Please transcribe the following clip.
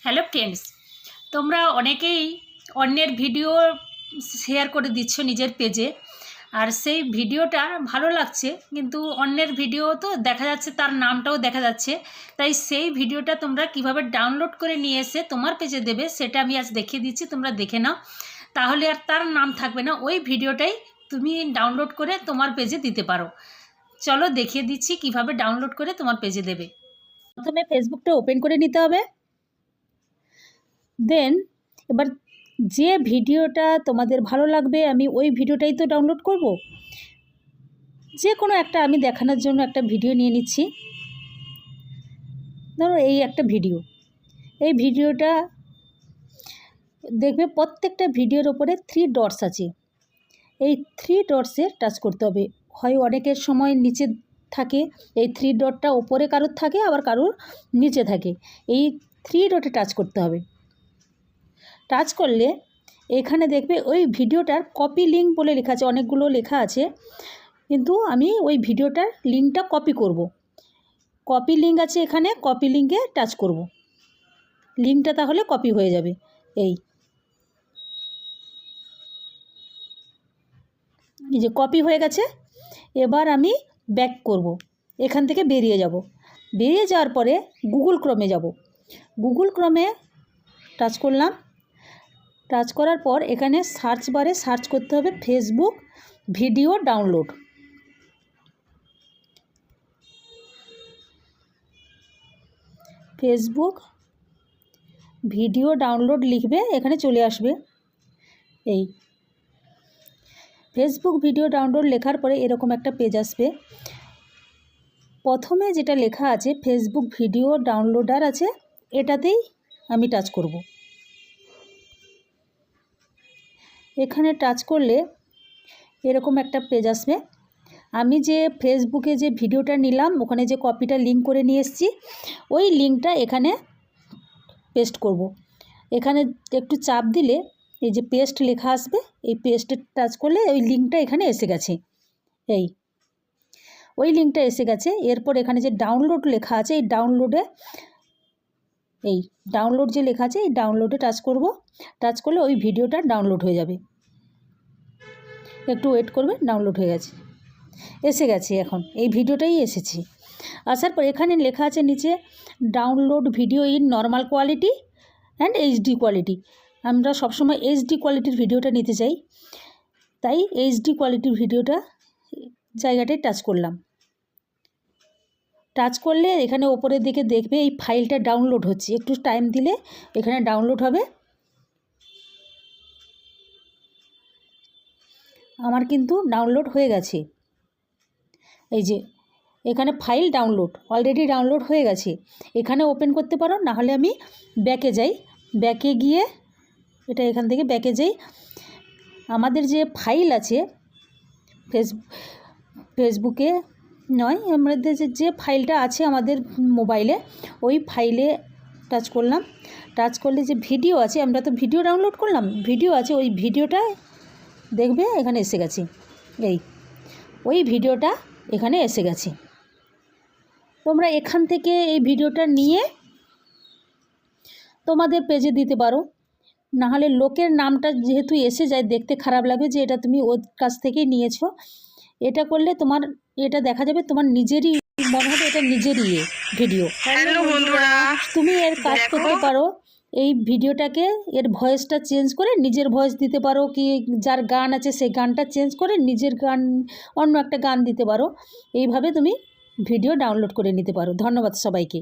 Hello friends, তোমরা অনেকেই অন্যের ভিডিও শেয়ার করে দিচ্ছ নিজের পেজে, আর সেই ভিডিওটা ভালো লাগছে, কিন্তু অন্যের ভিডিও তো দেখা যাচ্ছে, তার নামটাও দেখা যাচ্ছে। তাই সেই ভিডিওটা তোমরা কিভাবে ডাউনলোড করে নিয়ে এসে তোমার পেজে দেবে সেটা আমি আজ দেখিয়ে দিচ্ছি। তোমরা দেখে নাও, তাহলে আর তার নাম থাকবে না, ওই ভিডিওটাই তুমি ডাউনলোড করে তোমার পেজে দিতে পারো। চলো দেখিয়ে দিচ্ছি কিভাবে ডাউনলোড করে তোমার পেজে দেবে। প্রথমে ফেসবুকটা ওপেন করে নিতে হবে। দেন এবার যে ভিডিওটা তোমাদের ভালো লাগবে, আমি ওই ভিডিওটাই তো ডাউনলোড করব। যে কোনো একটা আমি দেখানোর জন্য একটা ভিডিও নিয়ে নিচ্ছি। ধরো এই একটা ভিডিও, এই ভিডিওটা দেখবে প্রত্যেকটা ভিডিওর ওপরে 3 ডটস আছে। এই 3 ডটসে টাচ করতে হবে। হয় অনেকের সময় নিচে থাকে, এই 3 ডটটা ওপরে কারোর থাকে, আবার কারোর নিচে থাকে। এই 3 ডটে টাচ করতে হবে। টাচ করলে এখানে দেখবে ওই ভিডিওটার কপি লিঙ্ক বলে লেখা আছে, অনেকগুলো লেখা আছে, কিন্তু আমি ওই ভিডিওটার লিঙ্কটা কপি করব। কপি লিঙ্ক আছে এখানে, কপি লিঙ্কে টাচ করব। লিঙ্কটা তাহলে কপি হয়ে যাবে। এই যে কপি হয়ে গেছে। এবার আমি ব্যাক করব, এখান থেকে বেরিয়ে যাব। বেরিয়ে যাওয়ার পরে গুগল ক্রোমে যাব। গুগল ক্রোমে টাচ করলাম। টাচ করার পর এখানে সার্চ বারে সার্চ করতে হবে Facebook video download. Facebook video download লিখবে, এখানে চলে আসবে। এই ফেসবুক ভিডিও ডাউনলোড লেখার পরে এরকম একটা পেজ আসবে। প্রথমে যেটা লেখা আছে ফেসবুক ভিডিও ডাউনলোডার আছে, এটাতেই আমি টাচ করব। এখানে টাচ করলে এরকম একটা পেজ আসবে। আমি যে ফেসবুকে যে ভিডিওটা নিলাম, ওখানে যে কপিটা লিঙ্ক করে নিয়ে এসেছি, ওই লিঙ্কটা এখানে পেস্ট করব। এখানে একটু চাপ দিলে এই যে পেস্ট লেখা আসবে, এই পেস্টে টাচ করলে ওই লিঙ্কটা এখানে এসে গেছে। এই ওই লিঙ্কটা এসে গেছে। এরপর এখানে যে ডাউনলোড লেখা আছে, এই ডাউনলোডে এই ডাউনলোড যে লেখা আছে, এই ডাউনলোডে টাচ করব। টাচ করলে ওই ভিডিওটা ডাউনলোড হয়ে যাবে। একটু ওয়েট করবে, ডাউনলোড হয়ে গেছে, এসে গেছে। এখন এই ভিডিওটাই এসেছে। আসার পর এখানে লেখা আছে নিচে download video in normal quality and HD quality. আমরা সবসময় এইচডি কোয়ালিটির ভিডিওটা নিতে চাই, তাই এইচডি কোয়ালিটির ভিডিওটা জায়গাটায় টাচ করলাম। টাচ করলে এখানে ওপরের দিকে দেখবে এই ফাইলটা ডাউনলোড হচ্ছে। একটু টাইম দিলে এখানে ডাউনলোড হবে। আমার কিন্তু ডাউনলোড হয়ে গেছে। এই যে এখানে ফাইল ডাউনলোড অলরেডি ডাউনলোড হয়ে গেছে। এখানে ওপেন করতে পারো, না হলে আমি ব্যাকে যাই। ব্যাকে গিয়ে এটা এখান থেকে ব্যাকে যাই। আমাদের যে ফাইল আছে ফেসবুকে নয়, আমাদের যে ফাইলটা আছে আমাদের মোবাইলে, ওই ফাইলে টাচ করলাম। টাচ করলে যে ভিডিও আছে, আমরা তো ভিডিও ডাউনলোড করলাম, ভিডিও আছে, ওই ভিডিওটা দেখবে এখানে এসে গেছে। এই ওই ভিডিওটা এখানে এসে গেছে। তোমরা এখান থেকে এই ভিডিওটা নিয়ে তোমাদের পেজে দিতে পারো। নাহলে লোকের নামটা যেহেতু এসে যায়, দেখতে খারাপ লাগবে যে এটা তুমি ওর কাছ থেকেই নিয়েছো। এটা করলে তোমার এটা দেখা যাবে, তোমার নিজেরই মনে হবে এটা নিজেরই ভিডিও। হ্যালো বন্ধুরা, তুমি এর কাজ করতে পারো, এই ভিডিওটাকে এর ভয়েসটা চেঞ্জ করে নিজের ভয়েস দিতে পারো, কি যার গান আছে সেই গানটা চেঞ্জ করে নিজের গান অন্য একটা গান দিতে পারো। এইভাবে তুমি ভিডিও ডাউনলোড করে নিতে পারো। ধন্যবাদ সবাইকে।